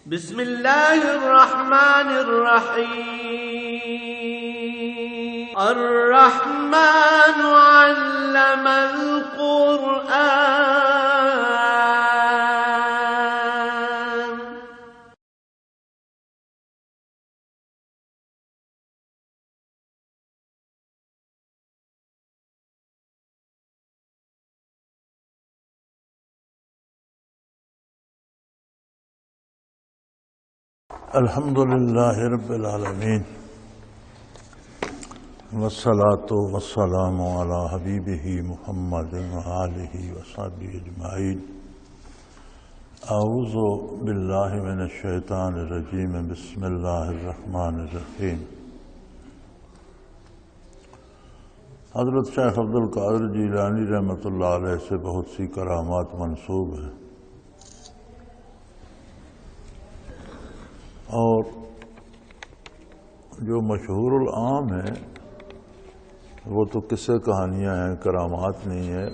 بسم اللہ الرحمن الرحیم الرحمن علم القرآن الحمد للہ رب العالمین والصلاة والسلام علی حبیبہ محمد وآلہ وصحبہ اجمعین اعوذ باللہ من الشیطان الرجیم بسم اللہ الرحمن الرحیم حضرت شیخ عبدالقادر جیلانی رحمۃ اللہ علیہ سے بہت سی کرامات منسوب ہیں اور جو مشہور العام ہے وہ تو قصے کہانیاں ہیں، کرامات نہیں ہے۔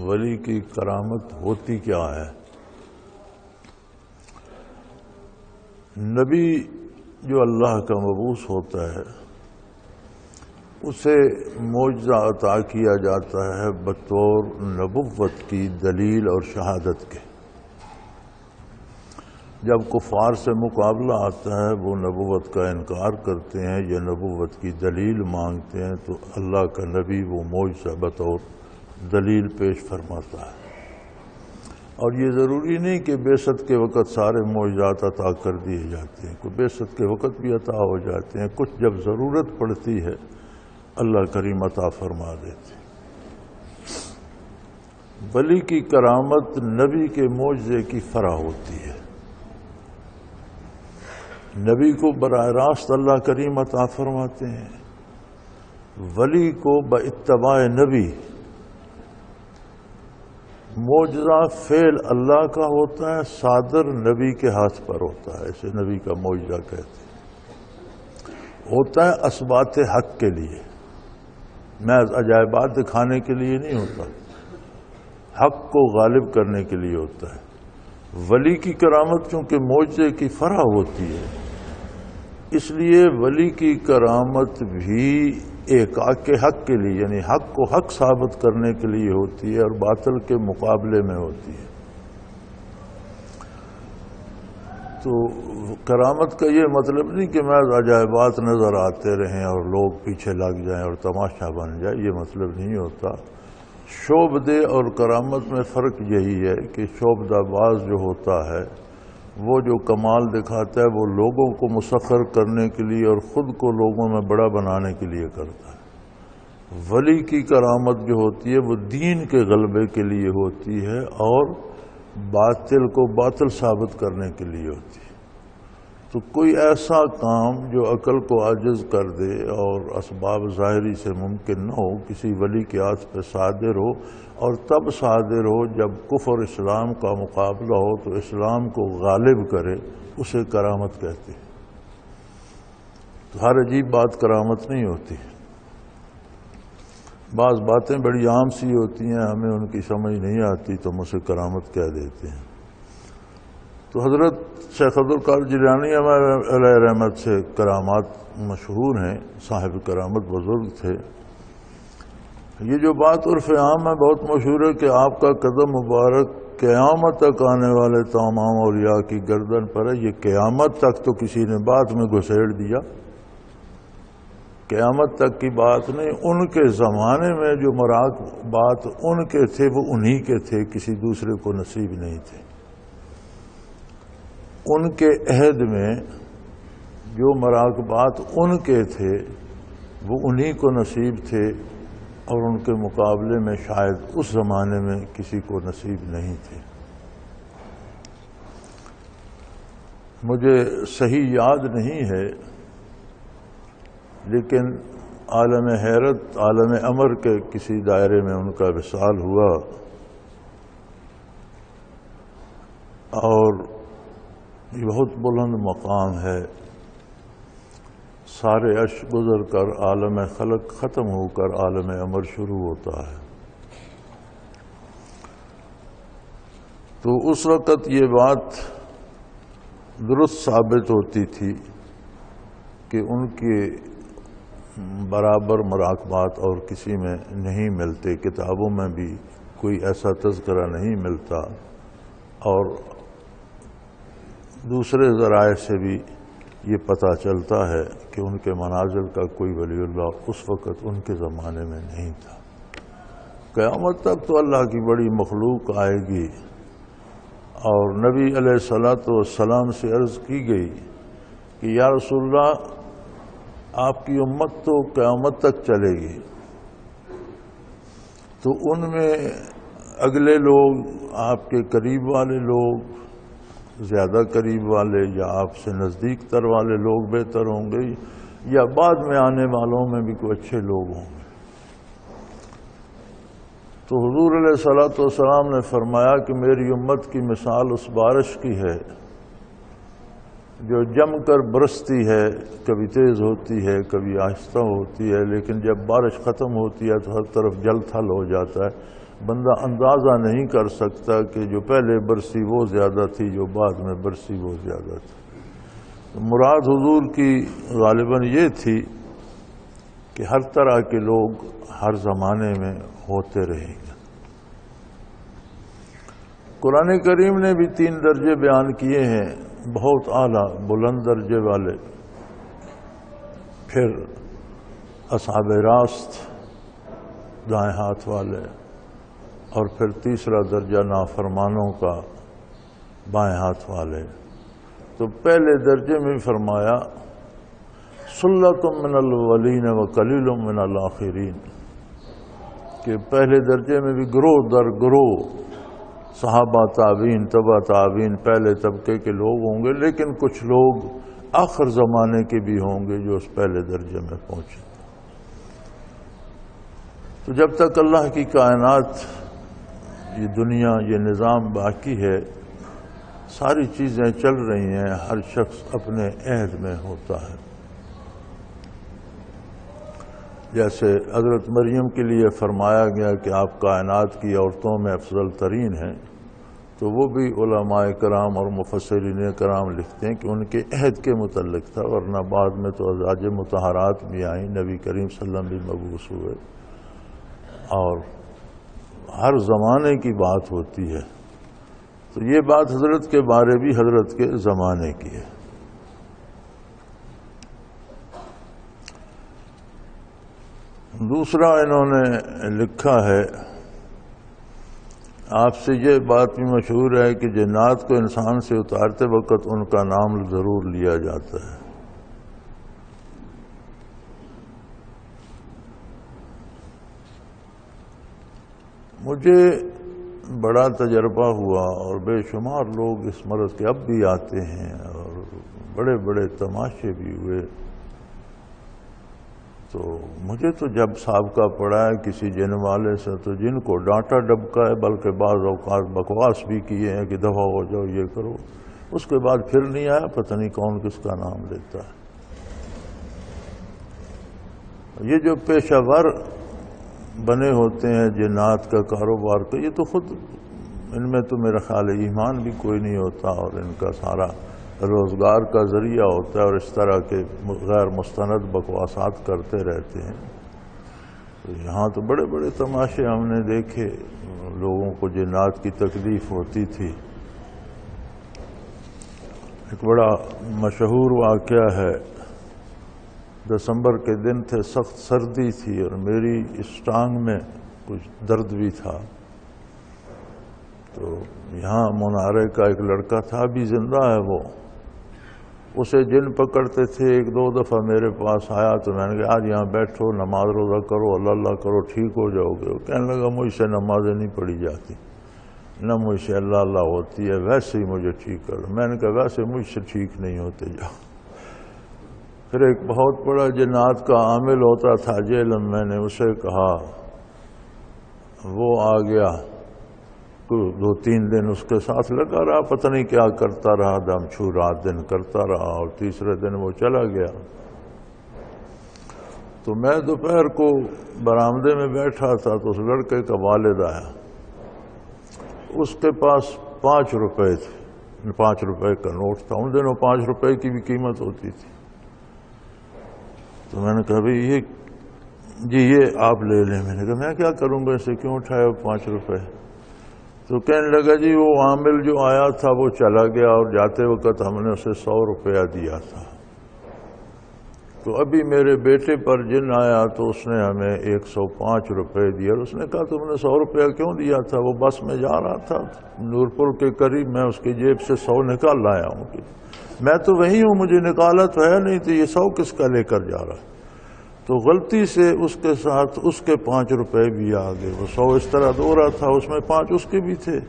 ولی کی کرامت ہوتی کیا ہے؟ نبی جو اللہ کا مبعوث ہوتا ہے اسے معجزہ عطا کیا جاتا ہے بطور نبوت کی دلیل اور شہادت کے۔ جب کفار سے مقابلہ آتا ہے وہ نبوت کا انکار کرتے ہیں یا نبوت کی دلیل مانگتے ہیں تو اللہ کا نبی وہ معجزہ بطور دلیل پیش فرماتا ہے۔ اور یہ ضروری نہیں کہ بعثت کے وقت سارے معجزات عطا کر دیے جاتے ہیں، کوئی بعثت کے وقت بھی عطا ہو جاتے ہیں، کچھ جب ضرورت پڑتی ہے اللہ کریم عطا فرما دیتے ہیں۔ ولی کی کرامت نبی کے معجزے کی فرع ہوتی ہے۔ نبی کو براہ راست اللہ کریم عطا فرماتے ہیں، ولی کو باتباع نبی معجزہ فعل اللہ کا ہوتا ہے، صادر نبی کے ہاتھ پر ہوتا ہے، اسے نبی کا معجزہ کہتے ہیں۔ ہوتا ہے اثبات حق کے لیے، محض عجائبات دکھانے کے لیے نہیں ہوتا، حق کو غالب کرنے کے لیے ہوتا ہے۔ ولی کی کرامت چونکہ معجزے کی فرع ہوتی ہے اس لیے ولی کی کرامت بھی احقاق کے حق کے لیے، یعنی حق کو حق ثابت کرنے کے لیے ہوتی ہے اور باطل کے مقابلے میں ہوتی ہے۔ تو کرامت کا یہ مطلب نہیں کہ محض عجائبات نظر آتے رہیں اور لوگ پیچھے لگ جائیں اور تماشا بن جائے، یہ مطلب نہیں ہوتا۔ شعبدے اور کرامت میں فرق یہی ہے کہ شعبدہ باز جو ہوتا ہے وہ جو کمال دکھاتا ہے وہ لوگوں کو مسخر کرنے کے لیے اور خود کو لوگوں میں بڑا بنانے کے لیے کرتا ہے۔ ولی کی کرامت جو ہوتی ہے وہ دین کے غلبے کے لیے ہوتی ہے اور باطل کو باطل ثابت کرنے کے لیے ہوتی ہے۔ تو کوئی ایسا کام جو عقل کو عاجز کر دے اور اسباب ظاہری سے ممکن نہ ہو کسی ولی کے ہاتھ پہ صادر ہو، اور تب صادر ہو جب کفر اسلام کا مقابلہ ہو تو اسلام کو غالب کرے، اسے کرامت کہتے ہیں۔ تو ہر عجیب بات کرامت نہیں ہوتی، بعض باتیں بڑی عام سی ہوتی ہیں، ہمیں ان کی سمجھ نہیں آتی تو ہم اسے کرامت کہہ دیتے ہیں۔ تو حضرت شیخ عبدالقادر جیلانی علیہ رحمت سے کرامات مشہور ہیں، صاحب کرامت بزرگ تھے۔ یہ جو بات عرف عام میں بہت مشہور ہے کہ آپ کا قدم مبارک قیامت تک آنے والے تمام اولیاء کی گردن پر ہے، یہ قیامت تک تو کسی نے بات میں گھسیڑ دیا، قیامت تک کی بات نہیں، ان کے زمانے میں جو مراقبات ان کے تھے وہ انہی کے تھے، کسی دوسرے کو نصیب نہیں تھے۔ ان کے عہد میں جو مراقبات ان کے تھے وہ انہی کو نصیب تھے اور ان کے مقابلے میں شاید اس زمانے میں کسی کو نصیب نہیں تھے۔ مجھے صحیح یاد نہیں ہے لیکن عالم حیرت، عالم امر کے کسی دائرے میں ان کا وصال ہوا اور یہ بہت بلند مقام ہے۔ سارے عرش گزر کر عالم خلق ختم ہو کر عالم امر شروع ہوتا ہے۔ تو اس وقت یہ بات درست ثابت ہوتی تھی کہ ان کے برابر مراقبات اور کسی میں نہیں ملتے، کتابوں میں بھی کوئی ایسا تذکرہ نہیں ملتا، اور دوسرے ذرائع سے بھی یہ پتہ چلتا ہے کہ ان کے منازل کا کوئی ولی اللہ اس وقت ان کے زمانے میں نہیں تھا۔ قیامت تک تو اللہ کی بڑی مخلوق آئے گی، اور نبی علیہ الصلوۃ والسلام سے عرض کی گئی کہ یا رسول اللہ آپ کی امت تو قیامت تک چلے گی، تو ان میں اگلے لوگ، آپ کے قریب والے لوگ، زیادہ قریب والے یا آپ سے نزدیک تر والے لوگ بہتر ہوں گے، یا بعد میں آنے والوں میں بھی کوئی اچھے لوگ ہوں گے؟ تو حضور علیہ الصلوۃ والسلام نے فرمایا کہ میری امت کی مثال اس بارش کی ہے جو جم کر برستی ہے، کبھی تیز ہوتی ہے کبھی آہستہ ہوتی ہے، لیکن جب بارش ختم ہوتی ہے تو ہر طرف جل تھل ہو جاتا ہے، بندہ اندازہ نہیں کر سکتا کہ جو پہلے برسی وہ زیادہ تھی، جو بعد میں برسی وہ زیادہ تھی۔ مراد حضور کی غالباً یہ تھی کہ ہر طرح کے لوگ ہر زمانے میں ہوتے رہیں گے۔ قرآن کریم نے بھی 3 درجے بیان کیے ہیں، بہت اعلیٰ بلند درجے والے، پھر اصحاب راست دائیں ہاتھ والے، اور پھر تیسرا درجہ نافرمانوں کا بائیں ہاتھ والے۔ تو پہلے درجے میں فرمایا سلۃ من الاولین وقلیل من الآخرین، کہ پہلے درجے میں بھی گروہ در گروہ صحابہ، تابعین، تبع تابعین، پہلے طبقے کے لوگ ہوں گے، لیکن کچھ لوگ آخر زمانے کے بھی ہوں گے جو اس پہلے درجے میں پہنچے۔ تو جب تک اللہ کی کائنات، یہ دنیا، یہ نظام باقی ہے، ساری چیزیں چل رہی ہیں، ہر شخص اپنے عہد میں ہوتا ہے۔ جیسے حضرت مریم کے لیے فرمایا گیا کہ آپ کائنات کی عورتوں میں افضل ترین ہیں، تو وہ بھی علماء کرام اور مفسرین کرام لکھتے ہیں کہ ان کے عہد کے متعلق تھا، ورنہ بعد میں تو ازواج مطہرات بھی آئیں، نبی کریم صلی اللہ علیہ وسلم بھی مبعوث ہوئے، اور ہر زمانے کی بات ہوتی ہے۔ تو یہ بات حضرت کے بارے بھی حضرت کے زمانے کی ہے۔ دوسرا انہوں نے لکھا ہے، آپ سے یہ بات بھی مشہور ہے کہ جنات کو انسان سے اتارتے وقت ان کا نام ضرور لیا جاتا ہے۔ مجھے بڑا تجربہ ہوا، اور بے شمار لوگ اس مرض کے اب بھی آتے ہیں، اور بڑے بڑے تماشے بھی ہوئے۔ تو مجھے تو جب سابقہ پڑا ہے کسی جن والے سے، تو جن کو ڈانٹا ڈبکا ہے، بلکہ بعض اوقات بکواس بھی کیے ہیں کہ دفع ہو جاؤ، یہ کرو، اس کے بعد پھر نہیں آیا، پتہ نہیں کون کس کا نام لیتا ہے۔ یہ جو پیشہ ور بنے ہوتے ہیں جنات کا کاروبار کا، یہ تو خود ان میں تو میرا خیال ہے ایمان بھی کوئی نہیں ہوتا، اور ان کا سارا روزگار کا ذریعہ ہوتا ہے، اور اس طرح کے غیر مستند بکواسات کرتے رہتے ہیں۔ تو یہاں تو بڑے بڑے تماشے ہم نے دیکھے، لوگوں کو جنات کی تکلیف ہوتی تھی۔ ایک بڑا مشہور واقعہ ہے، دسمبر کے دن تھے، سخت سردی تھی، اور میری اس ٹانگ میں کچھ درد بھی تھا۔ تو یہاں منارے کا ایک لڑکا تھا، ابھی زندہ ہے وہ، اسے جن پکڑتے تھے، 1-2 دفعہ میرے پاس آیا، تو میں نے کہا آج یہاں بیٹھو، نماز روزہ کرو، اللہ اللہ کرو، ٹھیک ہو جاؤ گے۔ وہ کہنے لگا مجھ سے نمازیں نہیں پڑھی جاتی، نہ مجھ سے اللہ اللہ ہوتی ہے، ویسے ہی مجھے ٹھیک کر۔ میں نے کہا ویسے مجھ سے ٹھیک نہیں ہوتے، جاؤ۔ پھر ایک بہت بڑا جنات کا عامل ہوتا تھا جیل میں، میں نے اسے کہا، وہ آ گیا، 2-3 دن اس کے ساتھ لگا رہا، پتہ نہیں کیا کرتا رہا، دم چھو رات دن کرتا رہا، اور تیسرے دن وہ چلا گیا۔ تو میں دوپہر کو برآمدے میں بیٹھا تھا، تو اس لڑکے کا والد آیا، اس کے پاس 5 روپے تھے، 5 روپے کا نوٹ تھا، ان دنوں 5 روپے کی بھی قیمت ہوتی تھی۔ تو میں نے کہا بھئی یہ آپ لے لیں۔ میں نے کہا میں کیا کروں گا اسے، کیوں اٹھایا 5 روپے؟ تو کہنے لگا جی وہ عامل جو آیا تھا وہ چلا گیا اور جاتے وقت ہم نے اسے 100 روپیہ دیا تھا، تو ابھی میرے بیٹے پر جن آیا تو اس نے ہمیں 105 روپے دیا۔ اور اس نے کہا تم نے 100 روپیہ کیوں دیا تھا؟ وہ بس میں جا رہا تھا نورپور کے قریب، میں اس کی جیب سے 100 نکال لایا ہوں، میں تو وہی ہوں، مجھے نکالا تو ہے نہیں، تو یہ 100 کس کا لے کر جا رہا؟ تو غلطی سے اس کے ساتھ اس کے 5 روپے بھی آ گئے، وہ 100 اس طرح دو رہا تھا، اس میں 5 اس کے بھی تھے،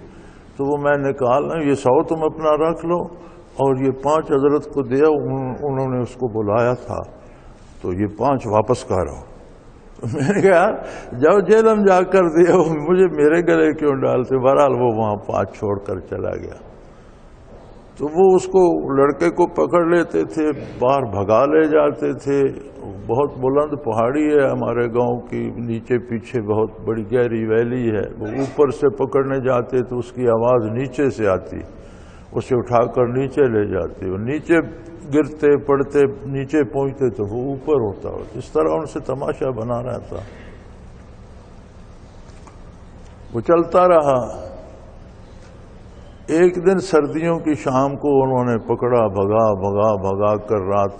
تو وہ میں نکال رہا ہوں، یہ 100 تم اپنا رکھ لو اور یہ 5 حضرت کو دیا، انہوں نے اس کو بلایا تھا تو یہ 5 واپس کرو۔ میں نے کہا جب جیلم جا کر دیا مجھے میرے گلے کیوں ڈالتے؟ بہرحال وہ وہاں 5 چھوڑ کر چلا گیا۔ تو وہ اس کو لڑکے کو پکڑ لیتے تھے، باہر بھگا لے جاتے تھے۔ بہت بلند پہاڑی ہے ہمارے گاؤں کی، نیچے پیچھے بہت بڑی گہری ویلی ہے، وہ اوپر سے پکڑنے جاتے تو اس کی آواز نیچے سے آتی، اسے اٹھا کر نیچے لے جاتے، وہ نیچے گرتے پڑتے نیچے پہنچتے تو وہ اوپر ہوتا، اس طرح ان سے تماشا بنا رہتا۔ وہ چلتا رہا۔ ایک دن سردیوں کی شام کو انہوں نے پکڑا، بھگا کر رات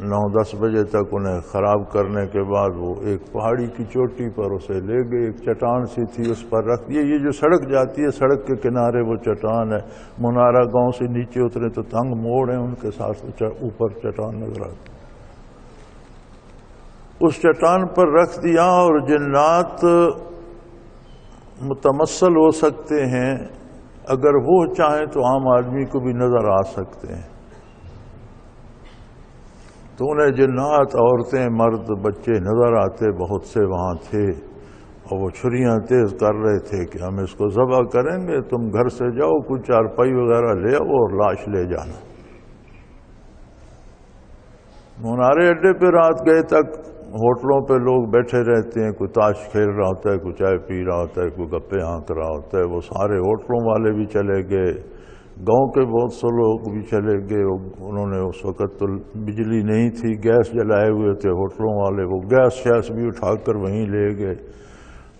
9-10 بجے تک انہیں خراب کرنے کے بعد وہ ایک پہاڑی کی چوٹی پر اسے لے گئے، ایک چٹان سی تھی اس پر رکھ دیے۔ یہ جو سڑک جاتی ہے سڑک کے کنارے وہ چٹان ہے، منارہ گاؤں سے نیچے اترے تو تنگ موڑ ہیں، ان کے ساتھ اوپر چٹان نظر آتی، اس چٹان پر رکھ دیا۔ اور جنات متمثل ہو سکتے ہیں، اگر وہ چاہیں تو عام آدمی کو بھی نظر آ سکتے ہیں۔ تو انہیں جنات، عورتیں، مرد، بچے نظر آتے، بہت سے وہاں تھے، اور وہ چھریاں تیز کر رہے تھے کہ ہم اس کو ذبح کریں گے، تم گھر سے جاؤ، کچھ چارپائی وغیرہ لے آؤ اور لاش لے جانا۔ منارے اڈے پہ رات گئے تک ہوٹلوں پہ لوگ بیٹھے رہتے ہیں، کوئی تاش کھیل رہا ہوتا ہے، کوئی چائے پی رہا ہوتا ہے، کوئی گپے ہانک رہا ہوتا ہے، وہ سارے ہوٹلوں والے بھی چلے گئے، گاؤں کے بہت سے لوگ بھی چلے گئے۔ انہوں نے اس وقت تو بجلی نہیں تھی، گیس جلائے ہوئے تھے ہوٹلوں والے، وہ گیس بھی اٹھا کر وہیں لے گئے۔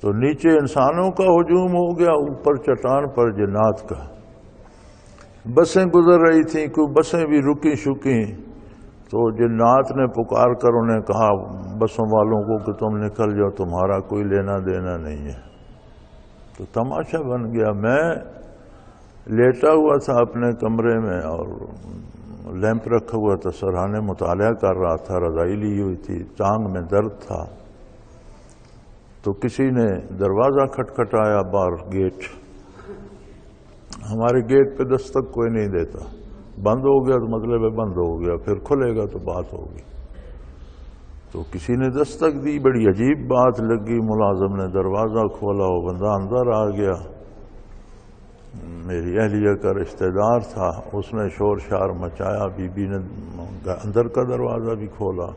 تو نیچے انسانوں کا ہجوم ہو گیا، اوپر چٹان پر جنات کا۔ بسیں گزر رہی تھیں، کوئی بسیں بھی رکی شکی، تو جنات نے پکار کر انہیں کہا بسوں والوں کو کہ تم نکل جاؤ، تمہارا کوئی لینا دینا نہیں ہے۔ تو تماشا بن گیا۔ میں لیٹا ہوا تھا اپنے کمرے میں اور لیمپ رکھا ہوا تھا، سرہانے مطالعہ کر رہا تھا، رضائی لی ہوئی تھی، ٹانگ میں درد تھا۔ تو کسی نے دروازہ کھٹکھٹایا، باہر گیٹ، ہمارے گیٹ پہ دستک کوئی نہیں دیتا، بند ہو گیا تو مطلب ہے بند ہو گیا، پھر کھلے گا تو بات ہوگی۔ تو کسی نے دستک دی، بڑی عجیب بات لگی، ملازم نے دروازہ کھولا، وہ بندہ اندر آ گیا، میری اہلیہ کا رشتہ دار تھا، اس نے شور شار مچایا، بی بی نے اندر کا دروازہ بھی کھولا،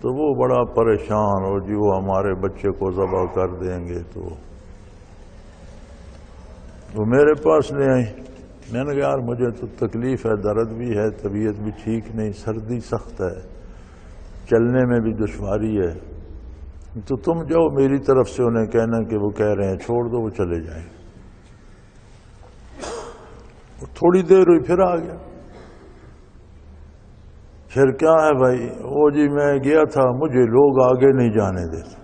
تو وہ بڑا پریشان ہو جی وہ ہمارے بچے کو ذبح کر دیں گے۔ تو وہ میرے پاس نہیں آئی۔ میں نے کہا یار مجھے تو تکلیف ہے، درد بھی ہے، طبیعت بھی ٹھیک نہیں، سردی سخت ہے، چلنے میں بھی دشواری ہے، تو تم جاؤ میری طرف سے انہیں کہنا کہ وہ کہہ رہے ہیں چھوڑ دو، وہ چلے جائیں۔ تھوڑی دیر ہوئی پھر آ گیا۔ پھر کیا ہے بھائی؟ وہ جی میں گیا تھا، مجھے لوگ آگے نہیں جانے دیتے۔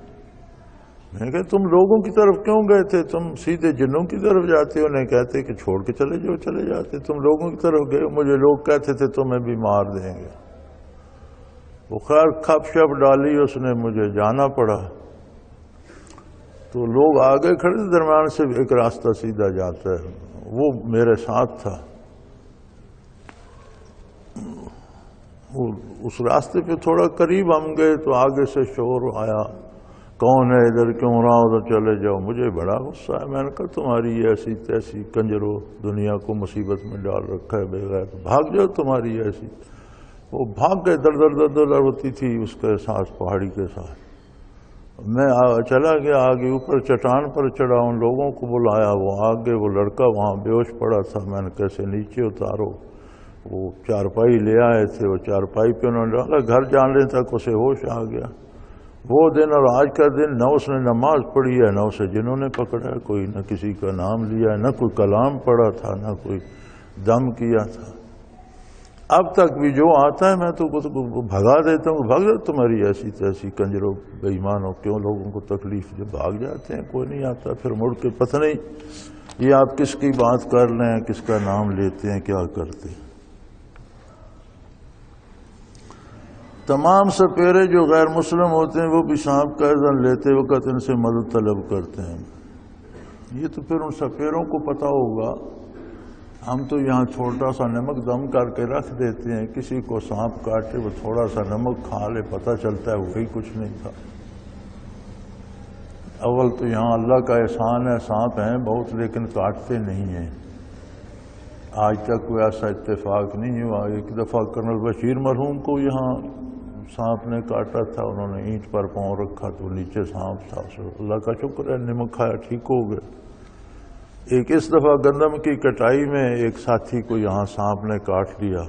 میں کہا تم لوگوں کی طرف کیوں گئے تھے؟ تم سیدھے جنوں کی طرف جاتے، انہیں کہتے کہ چھوڑ کے چلے جاؤ، چلے جاتے، تم لوگوں کی طرف گئے، مجھے لوگ کہتے تھے تمہیں بھی مار دیں گے۔ وہ خیر کھپ شپ ڈالی اس نے، مجھے جانا پڑا۔ تو لوگ آگے کھڑے، درمیان سے ایک راستہ سیدھا جاتا ہے، وہ میرے ساتھ تھا۔ اس راستے پہ تھوڑا قریب ہم گئے تو آگے سے شور آیا، کون ہے ادھر، کیوں رہا ادھر، چلے جاؤ۔ مجھے بڑا غصہ ہے، میں نے کہا تمہاری ایسی تیسی کنجرو، دنیا کو مصیبت میں ڈال رکھا ہے، بے غیرت، بھاگ جاؤ تمہاری ایسی۔ وہ بھاگ گئے، در در در در ہوتی تھی اس کے ساتھ، پہاڑی کے ساتھ۔ میں چلا گیا آگے، اوپر چٹان پر چڑھا، ان لوگوں کو بلایا، وہ آگے وہ لڑکا وہاں بے ہوش پڑا تھا، میں نے کیسے نیچے اتارو، وہ چارپائی لے آئے تھے، وہ چارپائی پہ انہوں نے ڈالا، گھر جانے تک اسے ہوش آ گیا۔ وہ دن اور آج کا دن نہ اس نے نماز پڑھی ہے، نہ اسے جنہوں نے پکڑا ہے، کوئی نہ کسی کا نام لیا ہے، نہ کوئی کلام پڑھا تھا، نہ کوئی دم کیا تھا۔ اب تک بھی جو آتا ہے میں تو بھگا دیتا ہوں، بھگ جاؤ تمہاری ایسی تیسی کنجروں بے ایمانوں، کیوں لوگوں کو تکلیف دے، بھاگ جاتے ہیں، کوئی نہیں آتا، پھر مڑ کے پتہ نہیں یہ آپ کس کی بات کر رہے ہیں، کس کا نام لیتے ہیں، کیا کرتے ہیں۔ تمام سپیرے جو غیر مسلم ہوتے ہیں وہ بھی سانپ کا اذن لیتے وقت ان سے مدد طلب کرتے ہیں۔ یہ تو پھر ان سپیروں کو پتہ ہوگا، ہم تو یہاں چھوٹا سا نمک دم کر کے رکھ دیتے ہیں، کسی کو سانپ کاٹے وہ تھوڑا سا نمک کھا لے، پتہ چلتا ہے وہی کچھ نہیں تھا۔ اول تو یہاں اللہ کا احسان ہے، سانپ ہیں بہت لیکن کاٹتے نہیں ہیں، آج تک کوئی ایسا اتفاق نہیں ہوا۔ ایک دفعہ کرنل بشیر مرحوم کو یہاں سانپ نے کاٹا تھا، انہوں نے اینٹ پر پاؤں رکھا تو نیچے سانپ تھا، اللہ کا شکر ہے نمک کھایا ٹھیک ہو گئے۔ ایک اس دفعہ گندم کی کٹائی میں ایک ساتھی کو یہاں سانپ نے کاٹ لیا،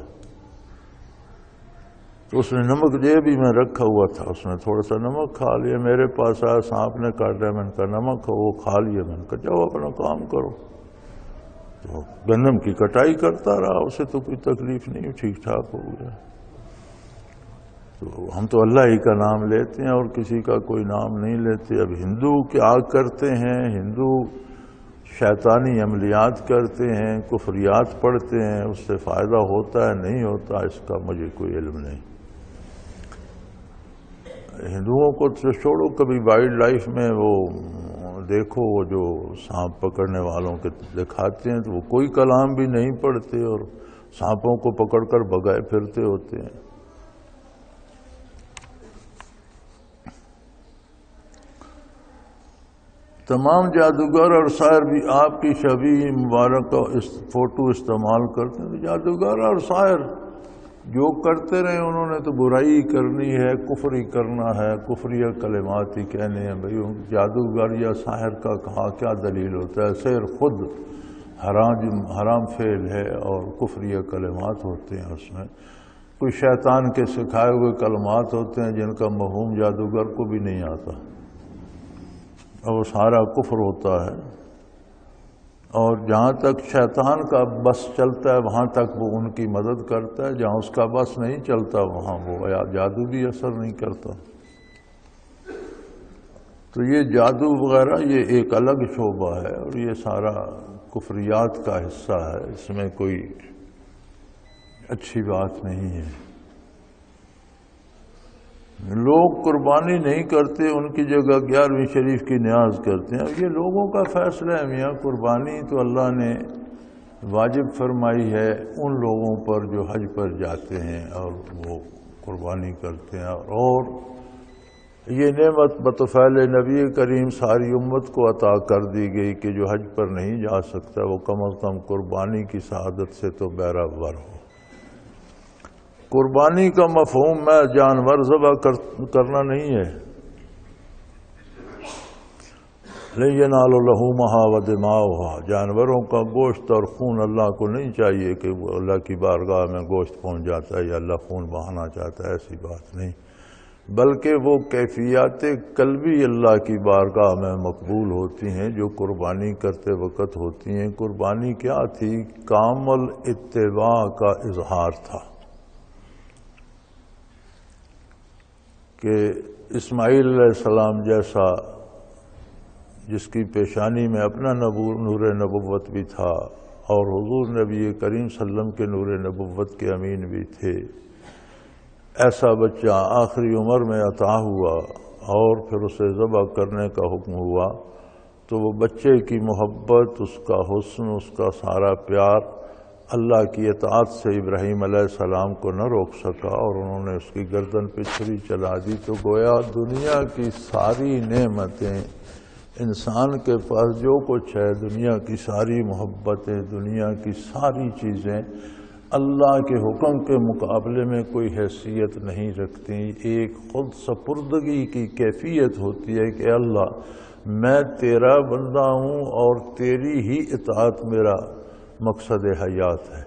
تو اس نے نمک جیب میں رکھا ہوا تھا، اس نے تھوڑا سا نمک کھا لیا، میرے پاس آیا، سانپ نے کاٹا، میں نے کہا نمک وہ کھا لیا، میں نے کہا جاؤ اپنا کام کرو۔ تو گندم کی کٹائی کرتا رہا، اسے تو کوئی تکلیف نہیں، ٹھیک ٹھاک ہو گیا۔ تو ہم تو اللہ ہی کا نام لیتے ہیں اور کسی کا کوئی نام نہیں لیتے۔ اب ہندو کیا کرتے ہیں، ہندو شیطانی عملیات کرتے ہیں، کفریات پڑھتے ہیں، اس سے فائدہ ہوتا ہے نہیں ہوتا اس کا مجھے کوئی علم نہیں۔ ہندوؤں کو تو چھوڑو، کبھی وائلڈ لائف میں وہ دیکھو، وہ جو سانپ پکڑنے والوں کے دکھاتے ہیں تو وہ کوئی کلام بھی نہیں پڑھتے اور سانپوں کو پکڑ کر بگائے پھرتے ہوتے ہیں۔ تمام جادوگر اور ساحر بھی آپ کی شبیہ مبارک کا فوٹو استعمال کرتے ہیں۔ جادوگر اور ساحر جو کرتے رہے انہوں نے تو برائی کرنی ہے، کفر ہی کرنا ہے، کفریہ کلمات ہی کہنے ہیں۔ بھئی جادوگر یا ساحر کا کہا کیا دلیل ہوتا ہے؟ سحر خود حرام فعل ہے اور کفریہ کلمات ہوتے ہیں، اس میں کوئی شیطان کے سکھائے ہوئے کلمات ہوتے ہیں جن کا مفہوم جادوگر کو بھی نہیں آتا، اور وہ سارا کفر ہوتا ہے۔ اور جہاں تک شیطان کا بس چلتا ہے وہاں تک وہ ان کی مدد کرتا ہے، جہاں اس کا بس نہیں چلتا وہاں وہ جادو بھی اثر نہیں کرتا۔ تو یہ جادو وغیرہ یہ ایک الگ شعبہ ہے اور یہ سارا کفریات کا حصہ ہے، اس میں کوئی اچھی بات نہیں ہے۔ لوگ قربانی نہیں کرتے، ان کی جگہ 11ویں شریف کی نیاز کرتے ہیں۔ یہ لوگوں کا فیصلہ ہے میاں، قربانی تو اللہ نے واجب فرمائی ہے ان لوگوں پر جو حج پر جاتے ہیں اور وہ قربانی کرتے ہیں، اور یہ نعمت بطفیل نبی کریم ساری امت کو عطا کر دی گئی کہ جو حج پر نہیں جا سکتا وہ کم از کم قربانی کی سعادت سے تو بہرہ ہو۔ قربانی کا مفہوم میں جانور ذبح کرنا نہیں ہے، لَن يَنَالَ لَحُومَهَا وَدِمَاؤُهَا، جانوروں کا گوشت اور خون اللہ کو نہیں چاہیے کہ وہ اللہ کی بارگاہ میں گوشت پہنچ جاتا ہے یا اللہ خون بہانا چاہتا ہے، ایسی بات نہیں، بلکہ وہ کیفیات قلبی اللہ کی بارگاہ میں مقبول ہوتی ہیں جو قربانی کرتے وقت ہوتی ہیں۔ قربانی کیا تھی؟ کامل اتباع کا اظہار تھا کہ اسماعیل علیہ السلام جیسا جس کی پیشانی میں اپنا نور نبوت بھی تھا اور حضور نبی کریم صلی اللہ علیہ وسلم کے نور نبوت کے امین بھی تھے، ایسا بچہ آخری عمر میں عطا ہوا اور پھر اسے ذبح کرنے کا حکم ہوا، تو وہ بچے کی محبت، اس کا حسن، اس کا سارا پیار اللہ کی اطاعت سے ابراہیم علیہ السلام کو نہ روک سکا اور انہوں نے اس کی گردن پہ چھری چلا دی۔ تو گویا دنیا کی ساری نعمتیں، انسان کے پاس جو کچھ ہے، دنیا کی ساری محبتیں، دنیا کی ساری چیزیں اللہ کے حکم کے مقابلے میں کوئی حیثیت نہیں رکھتی. ایک خود سپردگی کی کیفیت ہوتی ہے کہ اللہ میں تیرا بندہ ہوں اور تیری ہی اطاعت میرا مقصد حیات ہے.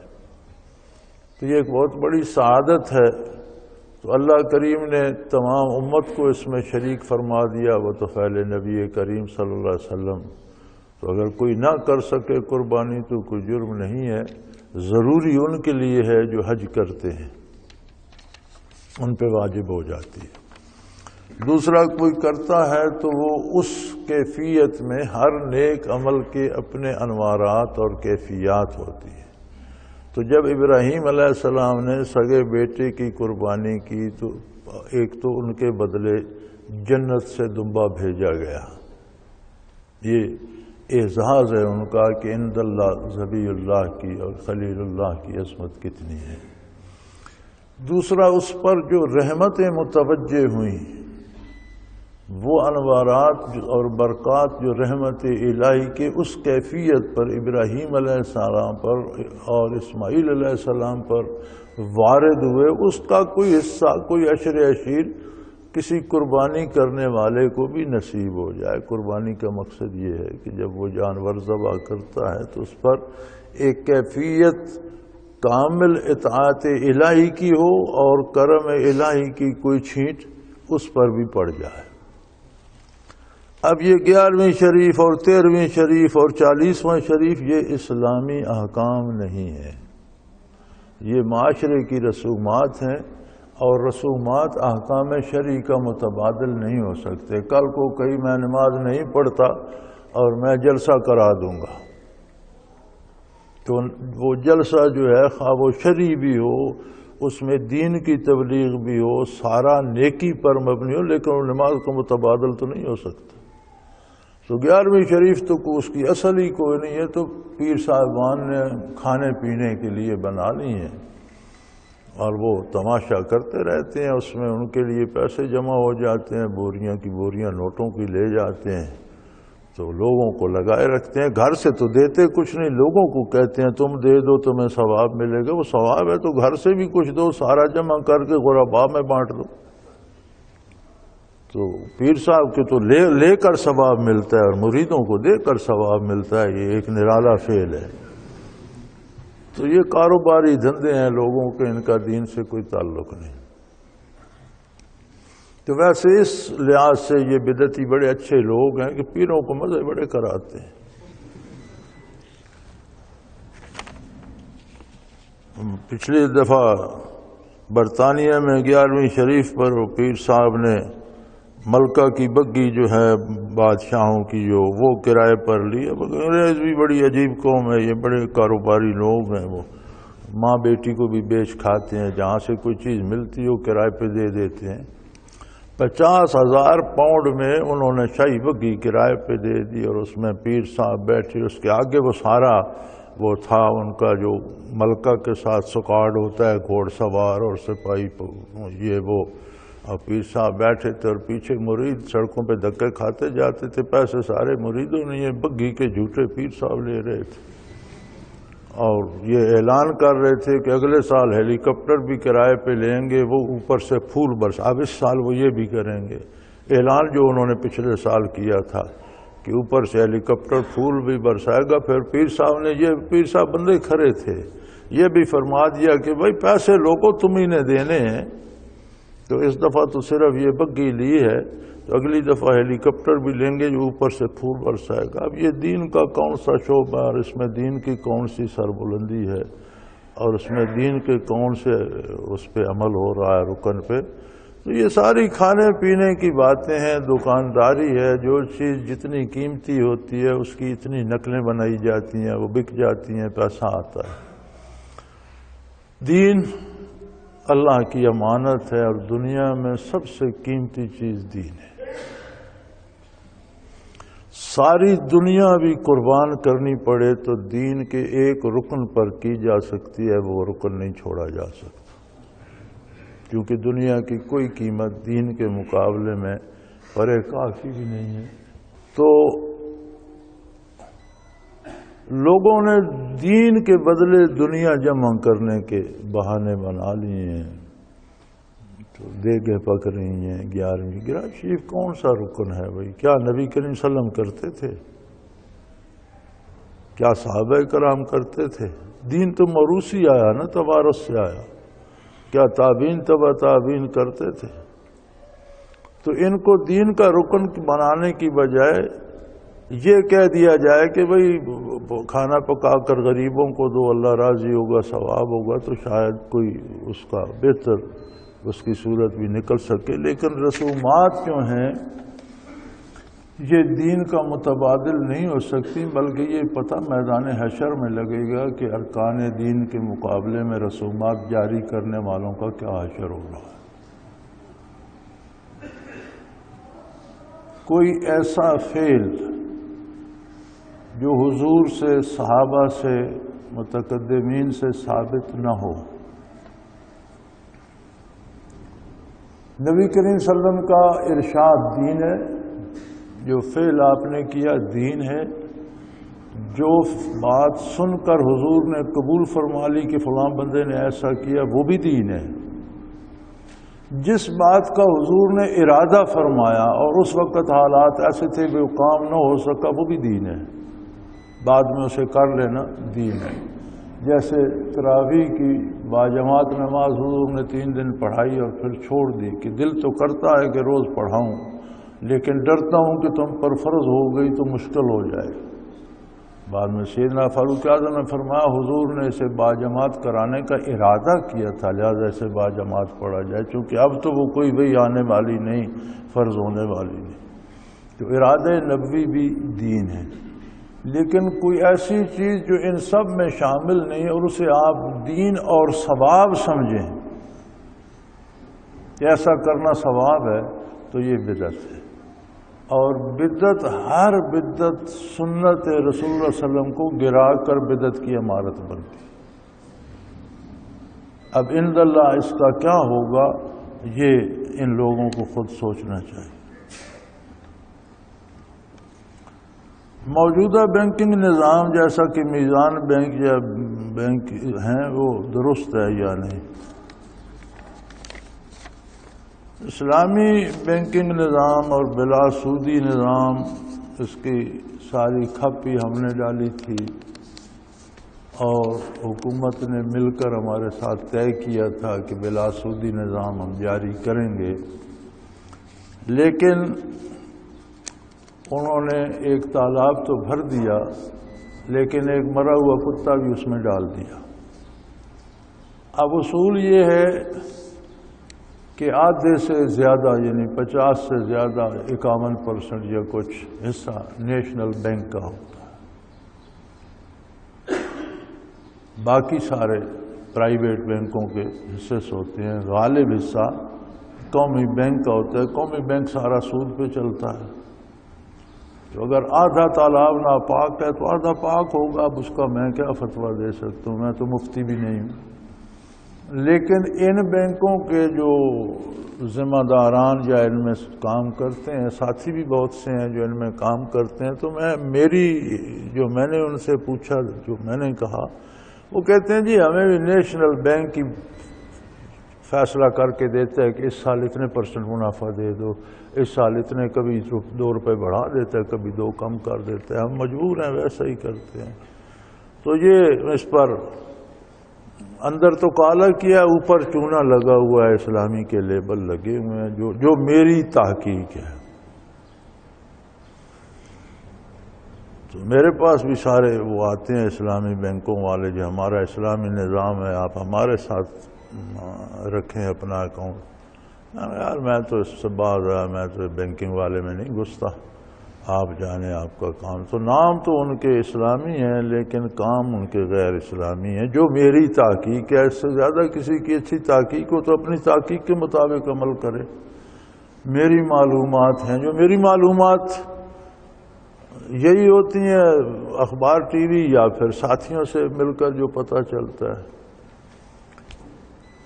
تو یہ ایک بہت بڑی سعادت ہے. تو اللہ کریم نے تمام امت کو اس میں شریک فرما دیا. وہ تو پہلے نبی کریم صلی اللہ علیہ وسلم. تو اگر کوئی نہ کر سکے قربانی تو کوئی جرم نہیں ہے. ضروری ان کے لیے ہے جو حج کرتے ہیں، ان پہ واجب ہو جاتی ہے. دوسرا کوئی کرتا ہے تو وہ اس کیفیت میں ہر نیک عمل کے اپنے انوارات اور کیفیات ہوتی ہیں. تو جب ابراہیم علیہ السلام نے سگے بیٹے کی قربانی کی تو ایک تو ان کے بدلے جنت سے دمبا بھیجا گیا. یہ اعزاز ہے ان کا کہ عند اللہ ذبی اللہ کی اور خلیل اللہ کی عظمت کتنی ہے. دوسرا اس پر جو رحمتیں متوجہ ہوئیں، وہ انوارات اور برکات جو رحمت الہی کے اس کیفیت پر ابراہیم علیہ السلام پر اور اسماعیل علیہ السلام پر وارد ہوئے، اس کا کوئی حصہ، کوئی عشر عشیر کسی قربانی کرنے والے کو بھی نصیب ہو جائے. قربانی کا مقصد یہ ہے کہ جب وہ جانور ذبح کرتا ہے تو اس پر ایک کیفیت کامل اطاعت الہی کی ہو اور کرم الہی کی کوئی چھینٹ اس پر بھی پڑ جائے. اب یہ 11ویں شریف اور 13ویں شریف اور 40واں شریف یہ اسلامی احکام نہیں ہے، یہ معاشرے کی رسومات ہیں، اور رسومات احکام شرعی کا متبادل نہیں ہو سکتے. کل کو کہیں میں نماز نہیں پڑھتا اور میں جلسہ کرا دوں گا تو وہ جلسہ جو ہے خواہ وہ شرعی بھی ہو، اس میں دین کی تبلیغ بھی ہو، سارا نیکی پر مبنی ہو، لیکن وہ نماز کا متبادل تو نہیں ہو سکتا. تو 11ویں شریف تو اس کی اصل ہی کوئی نہیں ہے، تو پیر صاحبان نے کھانے پینے کے لیے بنا لی ہیں اور وہ تماشا کرتے رہتے ہیں. اس میں ان کے لیے پیسے جمع ہو جاتے ہیں، بوریاں کی بوریاں نوٹوں کی لے جاتے ہیں، تو لوگوں کو لگائے رکھتے ہیں. گھر سے تو دیتے کچھ نہیں، لوگوں کو کہتے ہیں تم دے دو تمہیں ثواب ملے گا. وہ ثواب ہے تو گھر سے بھی کچھ دو، سارا جمع کر کے غرباء میں بانٹ دو. تو پیر صاحب کے تو لے کر ثواب ملتا ہے اور مریدوں کو دے کر ثواب ملتا ہے. یہ ایک نرالا فعل ہے. تو یہ کاروباری دھندے ہیں لوگوں کے، ان کا دین سے کوئی تعلق نہیں. تو ویسے اس لحاظ سے یہ بدعتی بڑے اچھے لوگ ہیں کہ پیروں کو مزے بڑے کراتے ہیں. پچھلی دفعہ برطانیہ میں 11ویں شریف پر وہ پیر صاحب نے ملکہ کی بگی جو ہے بادشاہوں کی جو وہ کرائے پر لی. اب انگریز بھی بڑی عجیب قوم ہے، یہ بڑے کاروباری لوگ ہیں. وہ ماں بیٹی کو بھی بیچ کھاتے ہیں، جہاں سے کوئی چیز ملتی ہو کرائے پہ دے دیتے ہیں. 50,000 پاؤنڈ میں انہوں نے شاہی بگی کرائے پہ دے دی اور اس میں پیر صاحب بیٹھے. اس کے آگے وہ سارا وہ تھا ان کا جو ملکہ کے ساتھ سکارڈ ہوتا ہے، گھوڑ سوار اور سپاہی، یہ وہ، اور پیر صاحب بیٹھے تھے اور پیچھے مرید سڑکوں پہ دھکے کھاتے جاتے تھے. پیسے سارے مریدوں نے، یہ بگی کے جھوٹے پیر صاحب لے رہے تھے اور یہ اعلان کر رہے تھے کہ اگلے سال ہیلی کاپٹر بھی کرائے پہ لیں گے، وہ اوپر سے پھول برسا. اب اس سال وہ یہ بھی کریں گے. اعلان جو انہوں نے پچھلے سال کیا تھا کہ اوپر سے ہیلی کاپٹر پھول بھی برسائے گا. پھر پیر صاحب نے، یہ پیر صاحب بندے کھڑے تھے، یہ بھی فرما دیا کہ بھائی پیسے لوگوں تمہیں نے دینے ہیں، تو اس دفعہ تو صرف یہ بگی لی ہے، تو اگلی دفعہ ہیلی کاپٹر بھی لیں گے جو اوپر سے پھول برسائے گا. اب یہ دین کا کون سا شعبہ اور اس میں دین کی کون سی سربلندی ہے اور اس میں دین کے کون سے اس پہ عمل ہو رہا ہے رکن پہ. تو یہ ساری کھانے پینے کی باتیں ہیں، دکانداری ہے. جو چیز جتنی قیمتی ہوتی ہے اس کی اتنی نقلیں بنائی جاتی ہیں، وہ بک جاتی ہیں، پیسہ آتا ہے. دین اللہ کی امانت ہے اور دنیا میں سب سے قیمتی چیز دین ہے. ساری دنیا بھی قربان کرنی پڑے تو دین کے ایک رکن پر کی جا سکتی ہے، وہ رکن نہیں چھوڑا جا سکتا، کیونکہ دنیا کی کوئی قیمت دین کے مقابلے میں پرے کافی بھی نہیں ہے. تو لوگوں نے دین کے بدلے دنیا جمع کرنے کے بہانے بنا لیے ہیں، تو دیگیں پک رہی ہیں 11ویں گراج شریف کون سا رکن ہے بھائی؟ کیا نبی کریم صلی اللہ علیہ وسلم کرتے تھے؟ کیا صحابہ کرام کرتے تھے؟ دین تو موروثی آیا نا، توارث سے آیا۔ کیا تابعین تبع تابعین کرتے تھے؟ تو ان کو دین کا رکن بنانے کی بجائے یہ کہہ دیا جائے کہ بھئی کھانا پکا کر غریبوں کو دو، اللہ راضی ہوگا، ثواب ہوگا، تو شاید کوئی اس کا بہتر اس کی صورت بھی نکل سکے۔ لیکن رسومات جو ہیں یہ دین کا متبادل نہیں ہو سکتی، بلکہ یہ پتہ میدان حشر میں لگے گا کہ ارکان دین کے مقابلے میں رسومات جاری کرنے والوں کا کیا حشر ہو رہا ہے۔ کوئی ایسا فعل جو حضور سے، صحابہ سے، متقدمین سے ثابت نہ ہو، نبی کریم صلی اللہ علیہ وسلم کا ارشاد دین ہے، جو فعل آپ نے کیا دین ہے، جو بات سن کر حضور نے قبول فرما لی کہ فلاں بندے نے ایسا کیا وہ بھی دین ہے، جس بات کا حضور نے ارادہ فرمایا اور اس وقت حالات ایسے تھے کہ وہ کام نہ ہو سکا وہ بھی دین ہے، بعد میں اسے کر لینا دین ہے۔ جیسے تراویح کی باجماعت نماز حضور نے 3 دن پڑھائی اور پھر چھوڑ دی کہ دل تو کرتا ہے کہ روز پڑھاؤں، لیکن ڈرتا ہوں کہ تم پر فرض ہو گئی تو مشکل ہو جائے۔ بعد میں سیدنا فاروق اعظم نے فرمایا حضور نے اسے باجماعت کرانے کا ارادہ کیا تھا، لہذا اسے باجماعت پڑھا جائے، چونکہ اب تو وہ کوئی وہی آنے والی نہیں، فرض ہونے والی نہیں۔ تو ارادہ نبوی بھی دین ہے، لیکن کوئی ایسی چیز جو ان سب میں شامل نہیں اور اسے آپ دین اور ثواب سمجھیں کہ ایسا کرنا ثواب ہے، تو یہ بدعت ہے۔ اور بدعت، ہر بدعت سنت رسول اللہ صلی اللہ علیہ وسلم کو گرا کر بدعت کی عمارت بنتی۔ اب عند اللہ اس کا کیا ہوگا یہ ان لوگوں کو خود سوچنا چاہیے۔ موجودہ بینکنگ نظام جیسا کہ میزان بینک یا بینک ہیں وہ درست ہے یا نہیں؟ اسلامی بینکنگ نظام اور بلا سودی نظام، اس کی ساری کھپی ہم نے ڈالی تھی اور حکومت نے مل کر ہمارے ساتھ طے کیا تھا کہ بلا سودی نظام ہم جاری کریں گے، لیکن انہوں نے ایک تالاب تو بھر دیا لیکن ایک مرا ہوا کتا بھی اس میں ڈال دیا۔ اب اصول یہ ہے کہ آدھے سے زیادہ یعنی 50 سے زیادہ 51% یا کچھ حصہ نیشنل بینک کا ہوتا ہے، باقی سارے پرائیویٹ بینکوں کے حصے سے ہوتے ہیں، غالب حصہ قومی بینک کا ہوتا ہے۔ قومی بینک سارا سود پہ چلتا ہے، تو اگر آدھا تالاب ناپاک ہے تو آدھا پاک ہوگا۔ اب اس کا میں کیا فتویٰ دے سکتا ہوں، میں تو مفتی بھی نہیں ہوں۔ لیکن ان بینکوں کے جو ذمہ داران یا ان میں کام کرتے ہیں، ساتھی بھی بہت سے ہیں جو ان میں کام کرتے ہیں، تو میں نے ان سے پوچھا، جو میں نے کہا، وہ کہتے ہیں جی ہمیں بھی نیشنل بینک کی فیصلہ کر کے دیتا ہے کہ اس سال اتنے % منافع دے دو، اس سال اتنے، کبھی 2 روپے بڑھا دیتا ہے، کبھی 2 کم کر دیتا ہے، ہم مجبور ہیں ویسا ہی کرتے ہیں۔ تو یہ اس پر اندر تو کالا کیا، اوپر چونا لگا ہوا ہے، اسلامی کے لیبل لگے ہوئے ہیں، جو میری تحقیق ہے۔ تو میرے پاس بھی سارے وہ آتے ہیں اسلامی بینکوں والے، جو ہمارا اسلامی نظام ہے، آپ ہمارے ساتھ رکھیں اپنا اکاؤنٹ۔ یار میں تو اس سے باز رہا، میں تو بینکنگ والے میں نہیں گھستا، آپ جانیں آپ کا کام۔ تو نام تو ان کے اسلامی ہیں لیکن کام ان کے غیر اسلامی ہیں، جو میری تحقیق ہے۔ اس سے زیادہ کسی کی اچھی تحقیق ہو تو اپنی تحقیق کے مطابق عمل کرے۔ میری معلومات ہیں، جو میری معلومات یہی ہوتی ہیں اخبار ٹی وی یا پھر ساتھیوں سے مل کر جو پتہ چلتا ہے۔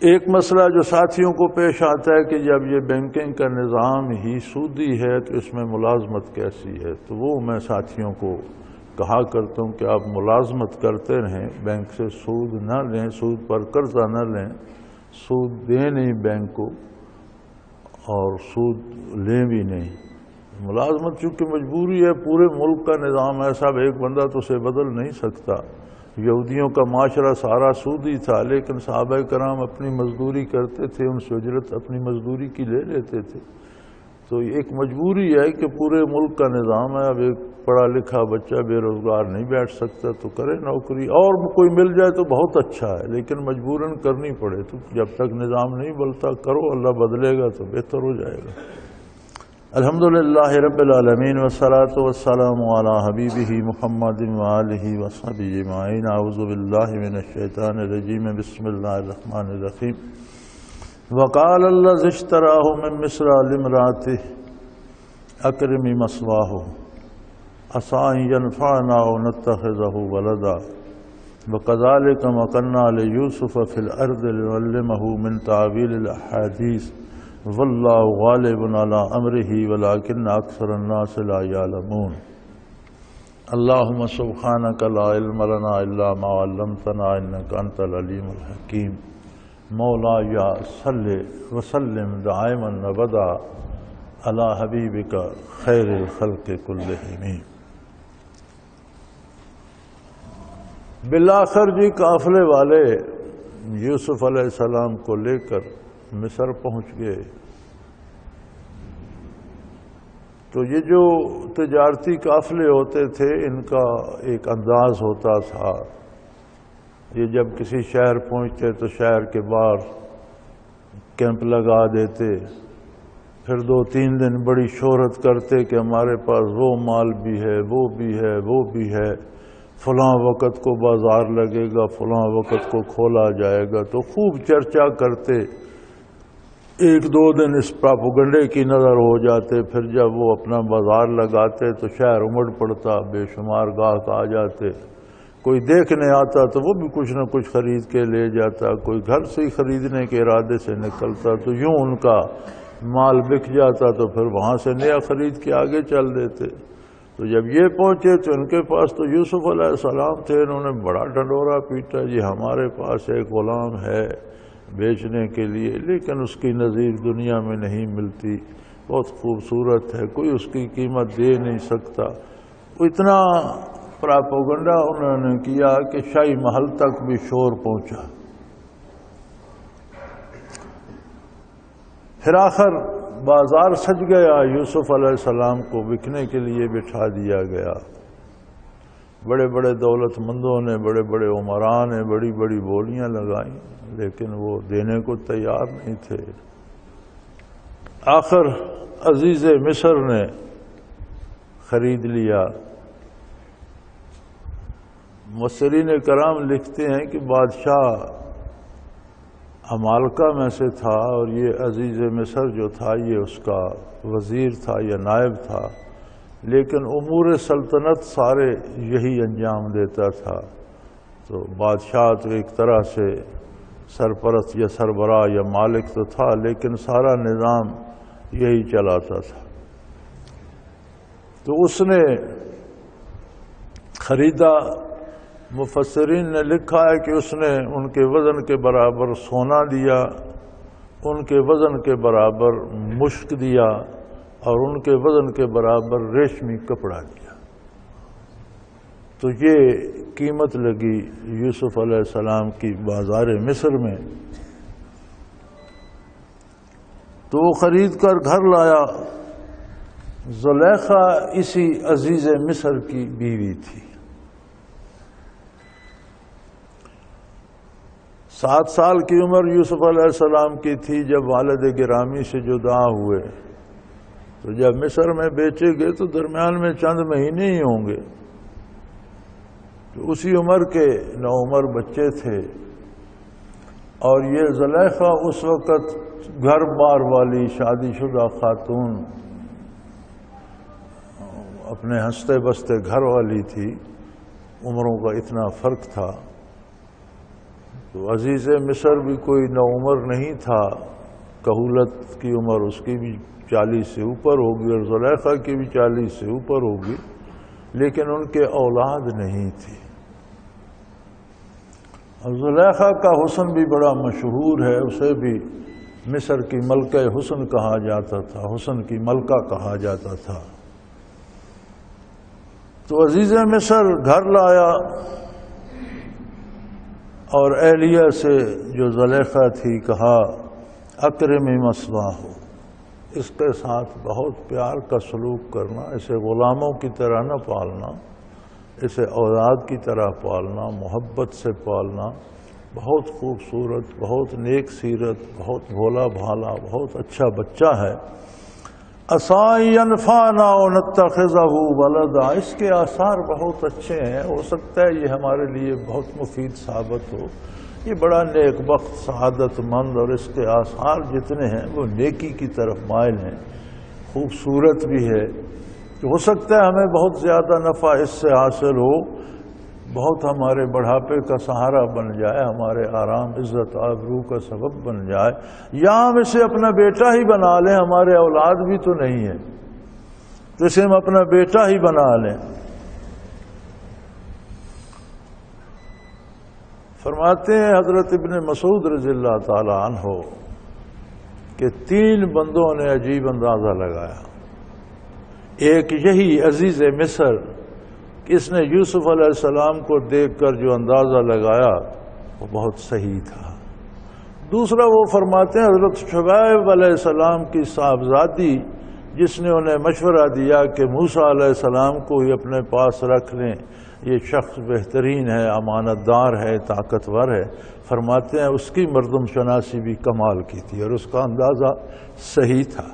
ایک مسئلہ جو ساتھیوں کو پیش آتا ہے کہ جب یہ بینکنگ کا نظام ہی سودی ہے تو اس میں ملازمت کیسی ہے، تو وہ میں ساتھیوں کو کہا کرتا ہوں کہ آپ ملازمت کرتے رہیں، بینک سے سود نہ لیں، سود پر قرضہ نہ لیں، سود دیں نہیں بینک کو اور سود لیں بھی نہیں۔ ملازمت چونکہ مجبوری ہے، پورے ملک کا نظام ایسا، ایک بندہ تو اسے بدل نہیں سکتا۔ یہودیوں کا معاشرہ سارا سودی تھا، لیکن صحابہ کرام اپنی مزدوری کرتے تھے، ان سے اجرت اپنی مزدوری کی لے لیتے تھے۔ تو ایک مجبوری ہے کہ پورے ملک کا نظام ہے، اب ایک پڑھا لکھا بچہ بے روزگار نہیں بیٹھ سکتا تو کرے نوکری، اور کوئی مل جائے تو بہت اچھا ہے، لیکن مجبوراً کرنی پڑے تو جب تک نظام نہیں بدلتا کرو، اللہ بدلے گا تو بہتر ہو جائے گا۔ الحمدللہ رب العالمین والصلاة والسلام علی حبیبہ محمد وآلہ وصحبہ اجمعین۔ اعوذ باللہ من الشیطان الرجیم، بسم اللہ الرحمن الرحیم۔ وقال الذی اشتراہ من مصر لامرأتہ اکرمی مثواہ عسیٰ ان ینفعنا او نتخذہ ولدا وکذالک مکننا لیوسف فی الارض لنعلمہ من تعویل الاحادیث واللہ غالب علی امرہ ولکن اکثر الناس لا یعلمون۔ اللہم سبحانک لا علم لنا الا ما علمتنا انک انت العلیم الحکیم۔ مولاي صل وسلم دائما ابدا علی حبیبک خیر الخلق کلہم۔ بالآخر جی قافلے والے یوسف علیہ السلام کو لے کر مصر پہنچ گئے۔ تو یہ جو تجارتی قافلے ہوتے تھے ان کا ایک انداز ہوتا تھا، یہ جب کسی شہر پہنچتے تو شہر کے باہر کیمپ لگا دیتے، پھر 2-3 دن بڑی شہرت کرتے کہ ہمارے پاس وہ مال بھی ہے، وہ بھی ہے، وہ بھی ہے، فلاں وقت کو بازار لگے گا، فلاں وقت کو کھولا جائے گا، تو خوب چرچا کرتے۔ 1-2 دن اس پراپوگنڈے کی نظر ہو جاتے، پھر جب وہ اپنا بازار لگاتے تو شہر امڑ پڑتا، بے شمار گاہک آ جاتے، کوئی دیکھنے آتا تو وہ بھی کچھ نہ کچھ خرید کے لے جاتا، کوئی گھر سے ہی خریدنے کے ارادے سے نکلتا، تو یوں ان کا مال بک جاتا تو پھر وہاں سے نیا خرید کے آگے چل دیتے۔ تو جب یہ پہنچے تو ان کے پاس تو یوسف علیہ السلام تھے، انہوں نے بڑا ڈنڈورا پیٹا، جی ہمارے پاس ایک غلام ہے بیچنے کے لیے، لیکن اس کی نظیر دنیا میں نہیں ملتی، بہت خوبصورت ہے، کوئی اس کی قیمت دے نہیں سکتا۔ اتنا پراپوگنڈا انہوں نے کیا کہ شاہی محل تک بھی شور پہنچا۔ پھر آخر بازار سج گیا، یوسف علیہ السلام کو بکنے کے لیے بٹھا دیا گیا۔ بڑے بڑے دولت مندوں نے، بڑے بڑے عمراء نے بڑی بڑی بولیاں لگائیں، لیکن وہ دینے کو تیار نہیں تھے۔ آخر عزیز مصر نے خرید لیا۔ مفسرین کرام لکھتے ہیں کہ بادشاہ عمالقہ میں سے تھا، اور یہ عزیز مصر جو تھا یہ اس کا وزیر تھا یا نائب تھا، لیکن امور سلطنت سارے یہی انجام دیتا تھا۔ تو بادشاہ تو ایک طرح سے سرپرست یا سربراہ یا مالک تو تھا، لیکن سارا نظام یہی چلاتا تھا۔ تو اس نے خریدا۔ مفسرین نے لکھا ہے کہ اس نے ان کے وزن کے برابر سونا دیا، ان کے وزن کے برابر مشک دیا، اور ان کے وزن کے برابر ریشمی کپڑا دیا۔ تو یہ قیمت لگی یوسف علیہ السلام کی بازار مصر میں۔ تو وہ خرید کر گھر لایا۔ زلیخا اسی عزیز مصر کی بیوی تھی۔ 7 سال کی عمر یوسف علیہ السلام کی تھی جب والد گرامی سے جدا ہوئے۔ تو جب مصر میں بیچے گئے تو درمیان میں چند مہینے ہی ہوں گے، تو اسی عمر کے نوعمر بچے تھے۔ اور یہ زلیخا اس وقت گھر بار والی شادی شدہ خاتون، اپنے ہنستے بستے گھر والی تھی، عمروں کا اتنا فرق تھا۔ تو عزیز مصر بھی کوئی نوعمر نہیں تھا، کہولت کی عمر اس کی بھی 40 سے اوپر ہوگی، اور زلیخا کی بھی 40 سے اوپر ہوگی۔ لیکن ان کے اولاد نہیں تھی۔ اور زلیخا کا حسن بھی بڑا مشہور ہے، اسے بھی مصر کی ملکہ حسن کہا جاتا تھا، حسن کی ملکہ کہا جاتا تھا۔ تو عزیز مصر گھر لایا اور اہلیہ سے جو زلیخا تھی کہا اکرمی مثواہ، اس کے ساتھ بہت پیار کا سلوک کرنا، اسے غلاموں کی طرح نہ پالنا، اسے اولاد کی طرح پالنا، محبت سے پالنا، بہت خوبصورت، بہت نیک سیرت، بہت بھولا بھالا، بہت اچھا بچہ ہے۔ عَسَىٰ يَنْفَعُنَا أَوْ نَتَّخِذَهُ وَلَدًا، اس کے آثار بہت اچھے ہیں، ہو سکتا ہے یہ ہمارے لیے بہت مفید ثابت ہو، یہ بڑا نیک بخت سعادت مند، اور اس کے آثار جتنے ہیں وہ نیکی کی طرف مائل ہیں، خوبصورت بھی ہے، ہو سکتا ہے ہمیں بہت زیادہ نفع اس سے حاصل ہو، بہت ہمارے بڑھاپے کا سہارا بن جائے، ہمارے آرام عزت آبرو کا سبب بن جائے، یا ہم اسے اپنا بیٹا ہی بنا لیں، ہمارے اولاد بھی تو نہیں ہے تو اسے ہم اپنا بیٹا ہی بنا لیں۔ فرماتے ہیں حضرت ابن مسعود رضی اللہ تعالی عنہ کہ 3 بندوں نے عجیب اندازہ لگایا۔ ایک یہی عزیز مصر کہ اس نے یوسف علیہ السلام کو دیکھ کر جو اندازہ لگایا وہ بہت صحیح تھا۔ دوسرا وہ فرماتے ہیں حضرت شعیب علیہ السلام کی صاحبزادی جس نے انہیں مشورہ دیا کہ موسیٰ علیہ السلام کو ہی اپنے پاس رکھ لیں، یہ شخص بہترین ہے، امانت دار ہے، طاقتور ہے، فرماتے ہیں اس کی مردم شناسی بھی کمال کی تھی اور اس کا اندازہ صحیح تھا۔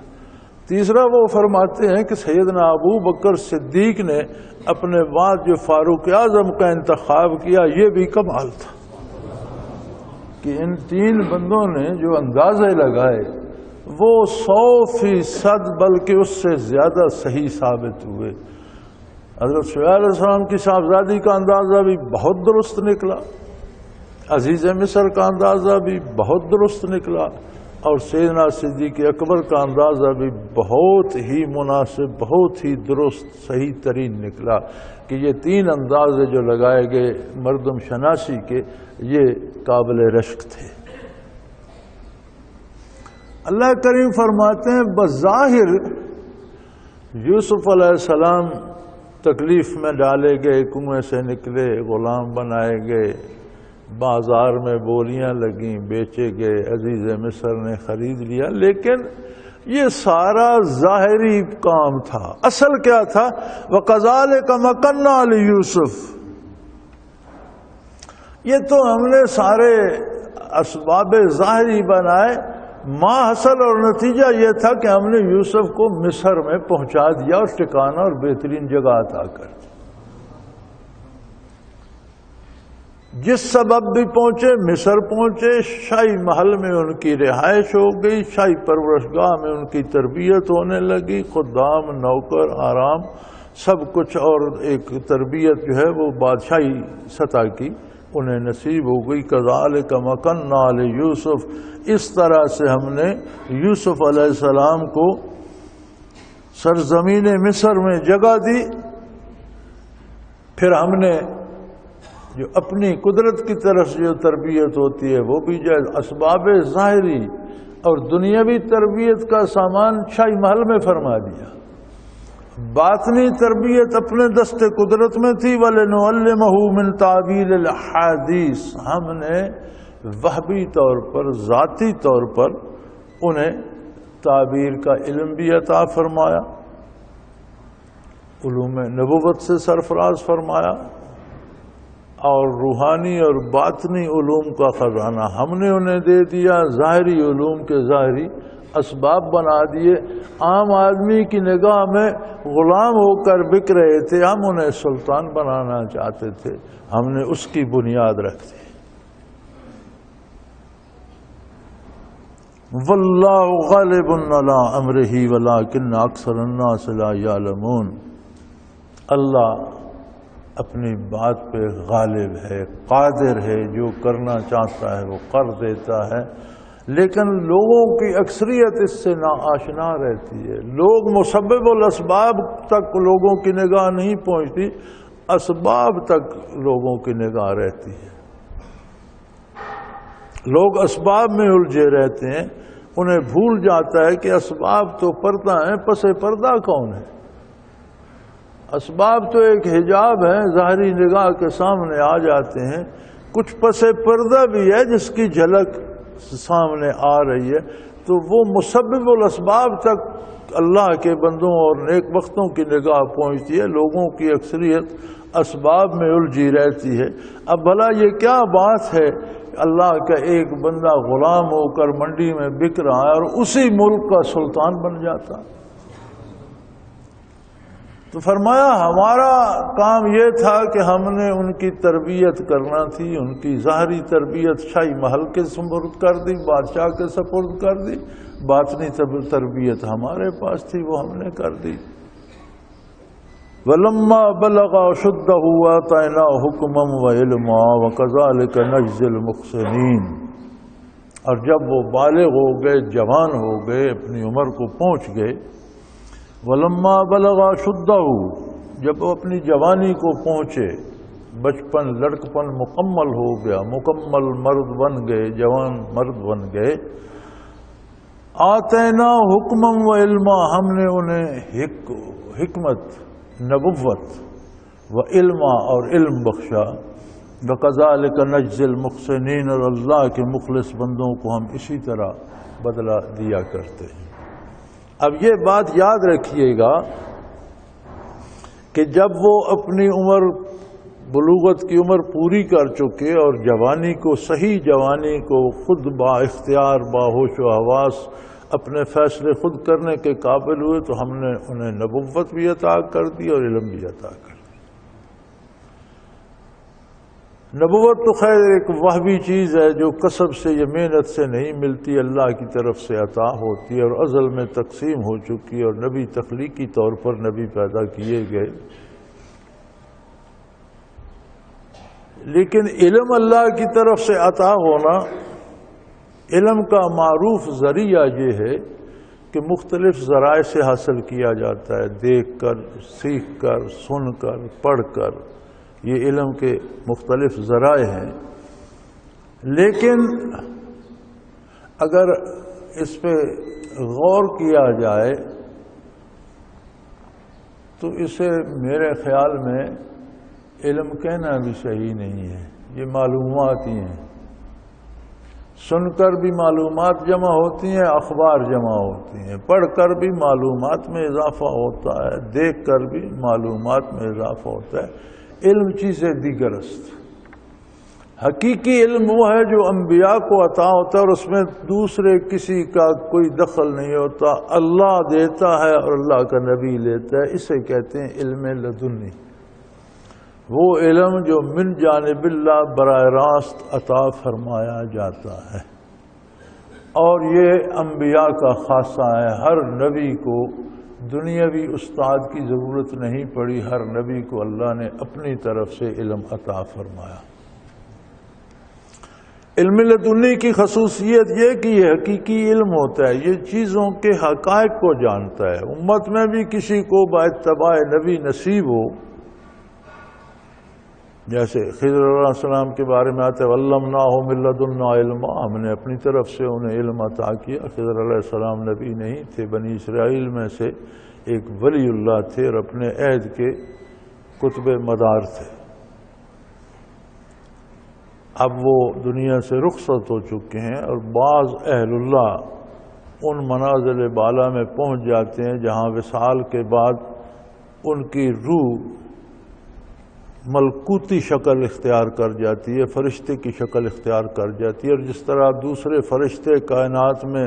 تیسرا وہ فرماتے ہیں کہ سیدنا ابو بکر صدیق نے اپنے بعد جو فاروق اعظم کا انتخاب کیا یہ بھی کمال تھا کہ ان 3 بندوں نے جو اندازے لگائے وہ 100% بلکہ اس سے زیادہ صحیح ثابت ہوئے۔ حضرت شعیب علیہ السلام کی صاحبزادی کا اندازہ بھی بہت درست نکلا، عزیز مصر کا اندازہ بھی بہت درست نکلا، اور سیدنا صدیق اکبر کا اندازہ بھی بہت ہی مناسب، بہت ہی درست، صحیح ترین نکلا کہ یہ 3 اندازے جو لگائے گئے مردم شناسی کے یہ قابل رشک تھے۔ اللہ کریم فرماتے ہیں بظاہر یوسف علیہ السلام تکلیف میں ڈالے گئے، کنویں سے نکلے، غلام بنائے گئے، بازار میں بولیاں لگیں، بیچے گئے، عزیز مصر نے خرید لیا، لیکن یہ سارا ظاہری کام تھا۔ اصل کیا تھا؟ وَكَذَلِكَ مَكَنَّا لِيُوسُف، یہ تو ہم نے سارے اسباب ظاہری بنائے، ما حصل اور نتیجہ یہ تھا کہ ہم نے یوسف کو مصر میں پہنچا دیا اور ٹھکانہ اور بہترین جگہ عطا کر دی۔ جس سبب بھی پہنچے، مصر پہنچے، شاہی محل میں ان کی رہائش ہو گئی، شاہی پرورشگاہ میں ان کی تربیت ہونے لگی، خدام، نوکر، آرام سب کچھ، اور ایک تربیت جو ہے وہ بادشاہی سطح کی انہیں نصیب ہو گئی۔ کذالک مکننا لیوسف، اس طرح سے ہم نے یوسف علیہ السلام کو سرزمین مصر میں جگہ دی۔ پھر ہم نے جو اپنی قدرت کی طرف سے جو تربیت ہوتی ہے وہ بھی جائز، اسباب ظاہری اور دنیاوی تربیت کا سامان شاہی محل میں فرما دیا، باطنی تربیت اپنے دست قدرت میں تھی۔ وَلِنُعَلِّمَهُ مِن تَعْوِيلِ الْأَحَادِيثِ، ہم نے وہبی طور پر، ذاتی طور پر انہیں تعبیر کا علم بھی عطا فرمایا، علوم نبوت سے سرفراز فرمایا، اور روحانی اور باطنی علوم کا خزانہ ہم نے انہیں دے دیا، ظاہری علوم کے ظاہری اسباب بنا دیے۔ عام آدمی کی نگاہ میں غلام ہو کر بک رہے تھے، ہم انہیں سلطان بنانا چاہتے تھے، ہم نے اس کی بنیاد رکھ دی۔ واللہ غالب علی امرہ ولکن اکثر الناس لا یعلمون، اللہ اپنی بات پہ غالب ہے، قادر ہے، جو کرنا چاہتا ہے وہ کر دیتا ہے، لیکن لوگوں کی اکثریت اس سے ناآشنا رہتی ہے. لوگ مسبب الاسباب تک لوگوں کی نگاہ نہیں پہنچتی، اسباب تک لوگوں کی نگاہ رہتی ہے. لوگ اسباب میں الجھے رہتے ہیں، انہیں بھول جاتا ہے کہ اسباب تو پردہ ہیں، پس پردہ کون ہے؟ اسباب تو ایک حجاب ہے، ظاہری نگاہ کے سامنے آ جاتے ہیں. کچھ پس پردہ بھی ہے جس کی جھلک سامنے آ رہی ہے. تو وہ مسبب الاسباب تک اللہ کے بندوں اور نیک بختوں کی نگاہ پہنچتی ہے. لوگوں کی اکثریت اسباب میں الجھی رہتی ہے. اب بھلا یہ کیا بات ہے، اللہ کا ایک بندہ غلام ہو کر منڈی میں بک رہا ہے اور اسی ملک کا سلطان بن جاتا. تو فرمایا ہمارا کام یہ تھا کہ ہم نے ان کی تربیت کرنا تھی، ان کی ظاہری تربیت شاہی محل کے سپرد کر دی، بادشاہ کے سپرد کر دی. باطنی تربیت ہمارے پاس تھی، وہ ہم نے کر دی. وَلَمَّا بَلَغَ أَشُدَّهُ آتَيْنَاهُ حُكْمًا وَعِلْمًا وَكَذَلِكَ نَجْزِي الْمُحْسِنِينَ. اور جب وہ بالغ ہو گئے، جوان ہو گئے، اپنی عمر کو پہنچ گئے، وَلَمَّا بَلَغَ أَشُدَّهُ جب وہ اپنی جوانی کو پہنچے، بچپن لڑکپن مکمل ہو گیا، مکمل مرد بن گئے، جوان مرد بن گئے. آتَيْنَاهُ حُكْمًا وَعِلْمًا ہم نے انہیں حکمت، نبوت و علما اور علم بخشا. وَكَذَلِكَ نَجْزِي الْمُحْسِنِينَ اور اللہ کے مخلص بندوں کو ہم اسی طرح بدلہ دیا کرتے ہیں. اب یہ بات یاد رکھیے گا کہ جب وہ اپنی عمر، بلوغت کی عمر پوری کر چکے اور جوانی کو، صحیح جوانی کو خود با اختیار، با ہوش و حواس اپنے فیصلے خود کرنے کے قابل ہوئے، تو ہم نے انہیں نبوت بھی عطا کر دی اور علم بھی عطا کر دی. نبوت تو خیر ایک وہبی چیز ہے جو کسب سے یا محنت سے نہیں ملتی، اللہ کی طرف سے عطا ہوتی ہے اور ازل میں تقسیم ہو چکی، اور نبی تخلیقی طور پر نبی پیدا کیے گئے. لیکن علم اللہ کی طرف سے عطا ہونا، علم کا معروف ذریعہ یہ ہے کہ مختلف ذرائع سے حاصل کیا جاتا ہے، دیکھ کر، سیکھ کر، سن کر، پڑھ کر. یہ علم کے مختلف ذرائع ہیں. لیکن اگر اس پہ غور کیا جائے تو اسے میرے خیال میں علم کہنا بھی صحیح نہیں ہے. یہ معلومات ہی ہیں. سن کر بھی معلومات جمع ہوتی ہیں، اخبار جمع ہوتی ہیں. پڑھ کر بھی معلومات میں اضافہ ہوتا ہے، دیکھ کر بھی معلومات میں اضافہ ہوتا ہے. علم چیزیں دیگر است. حقیقی علم وہ ہے جو انبیاء کو عطا ہوتا ہے اور اس میں دوسرے کسی کا کوئی دخل نہیں ہوتا. اللہ دیتا ہے اور اللہ کا نبی لیتا ہے. اسے کہتے ہیں علم لدنی. وہ علم جو من جانب اللہ براہ راست عطا فرمایا جاتا ہے، اور یہ انبیاء کا خاصہ ہے. ہر نبی کو دنیاوی استاد کی ضرورت نہیں پڑی، ہر نبی کو اللہ نے اپنی طرف سے علم عطا فرمایا. علم لدنی کی خصوصیت یہ کہ یہ حقیقی علم ہوتا ہے، یہ چیزوں کے حقائق کو جانتا ہے. امت میں بھی کسی کو باتباع نبی نصیب ہو، جیسے خضر علیہ السلام کے بارے میں آتا ہے وَعَلَّمْنَاهُ مِن لَّدُنَّا عِلْمًا، ہم نے اپنی طرف سے انہیں علم عطا کیا. خضر علیہ السلام نبی نہیں تھے، بنی اسرائیل میں سے ایک ولی اللہ تھے اور اپنے عہد کے کتب مدار تھے. اب وہ دنیا سے رخصت ہو چکے ہیں اور بعض اہل اللہ ان منازل بالا میں پہنچ جاتے ہیں جہاں وصال کے بعد ان کی روح ملکوتی شکل اختیار کر جاتی ہے، فرشتے کی شکل اختیار کر جاتی ہے. اور جس طرح دوسرے فرشتے کائنات میں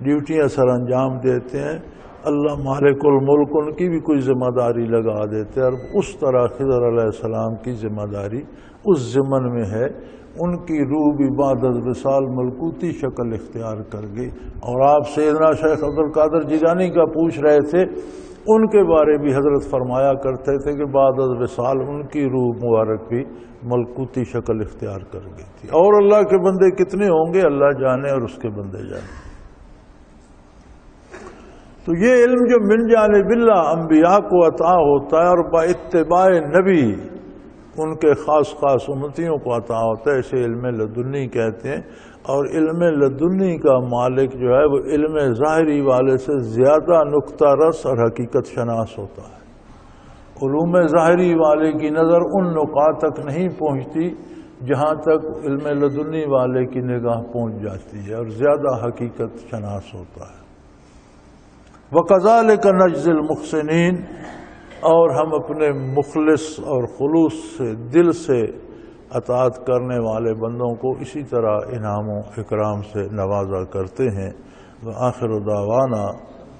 ڈیوٹیاں سر انجام دیتے ہیں، اللہ مالک الملک ان کی بھی کوئی ذمہ داری لگا دیتے ہیں، اور اس طرح خضر علیہ السلام کی ذمہ داری اس ضمن میں ہے ان کی روح بھی بعد از وصال ملکوتی شکل اختیار کر گئی۔ اور آپ سیدنا شیخ عبد القادر جیلانی کا پوچھ رہے تھے، ان کے بارے بھی حضرت فرمایا کرتے تھے کہ بعد از وصال ان کی روح مبارک بھی ملکوتی شکل اختیار کر گئی تھی۔ اور اللہ کے بندے کتنے ہوں گے اللہ جانے اور اس کے بندے جانے۔ تو یہ علم جو من جانب اللہ انبیاء کو عطا ہوتا ہے اور با اتباع نبی ان کے خاص خاص امتیوں کو عطا ہوتا ہے، اسے علم لدنی کہتے ہیں۔ اور علم لدنی کا مالک جو ہے وہ علم ظاہری والے سے زیادہ نقطہ رس اور حقیقت شناس ہوتا ہے۔ علوم ظاہری والے کی نظر ان نقاط تک نہیں پہنچتی جہاں تک علم لدنی والے کی نگاہ پہنچ جاتی ہے، اور زیادہ حقیقت شناس ہوتا ہے۔ وَكَذَلِكَ نَجْزِي الْمُحْسِنِينَ، اور ہم اپنے مخلص اور خلوص سے دل سے اطاعت کرنے والے بندوں کو اسی طرح انعام و اکرام سے نوازا کرتے ہیں۔ وآخر دعوانا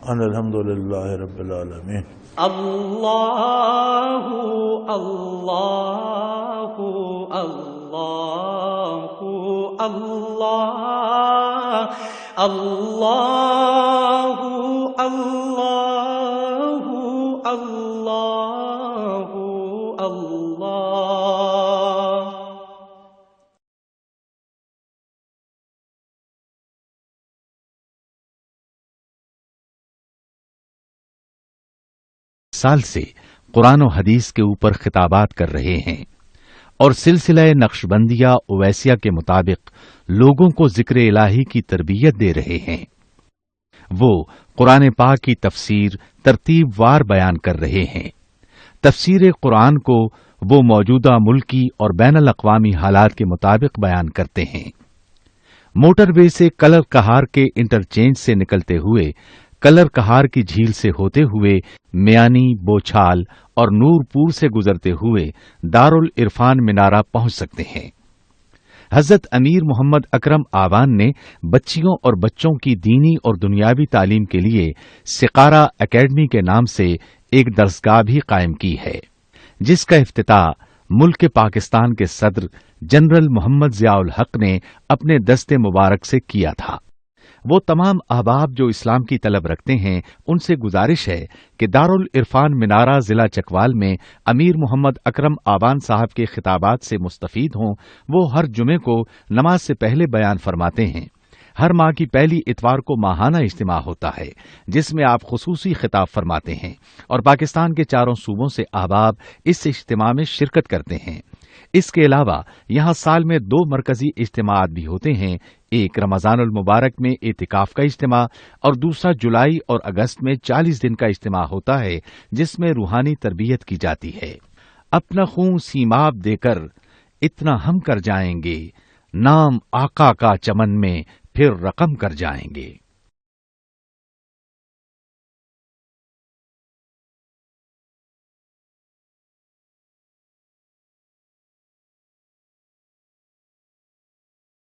ان الحمد للہ رب العالمین۔ اللہ اللہ اللہ اللہ اللہ اللہ اللہ اللہ۔ سال سے قرآن و حدیث کے اوپر خطابات کر رہے ہیں اور سلسلہ نقشبندیہ اویسیہ کے مطابق لوگوں کو ذکر الہی کی تربیت دے رہے ہیں۔ وہ قرآن پاک کی تفسیر ترتیب وار بیان کر رہے ہیں۔ تفسیر قرآن کو وہ موجودہ ملکی اور بین الاقوامی حالات کے مطابق بیان کرتے ہیں۔ موٹر وے سے کلر کہار کے انٹرچینج سے نکلتے ہوئے، کلر کہار کی جھیل سے ہوتے ہوئے، میانی، بوچھال اور نور پور سے گزرتے ہوئے دارالعرفان منارہ پہنچ سکتے ہیں۔ حضرت امیر محمد اکرم آوان نے بچیوں اور بچوں کی دینی اور دنیاوی تعلیم کے لیے سقارہ اکیڈمی کے نام سے ایک درسگاہ بھی قائم کی ہے، جس کا افتتاح ملک پاکستان کے صدر جنرل محمد ضیاء الحق نے اپنے دست مبارک سے کیا تھا۔ وہ تمام احباب جو اسلام کی طلب رکھتے ہیں ان سے گزارش ہے کہ دارالعرفان منارہ ضلع چکوال میں امیر محمد اکرم آوان صاحب کے خطابات سے مستفید ہوں۔ وہ ہر جمعے کو نماز سے پہلے بیان فرماتے ہیں۔ ہر ماہ کی پہلی اتوار کو ماہانہ اجتماع ہوتا ہے جس میں آپ خصوصی خطاب فرماتے ہیں اور پاکستان کے چاروں صوبوں سے احباب اس اجتماع میں شرکت کرتے ہیں۔ اس کے علاوہ یہاں سال میں 2 مرکزی اجتماعات بھی ہوتے ہیں، ایک رمضان المبارک میں اعتکاف کا اجتماع اور دوسرا جولائی اور اگست میں 40 دن کا اجتماع ہوتا ہے جس میں روحانی تربیت کی جاتی ہے۔ اپنا خون سیماب دے کر اتنا ہم کر جائیں گے، نام آقا کا چمن میں پھر رقم کر جائیں گے۔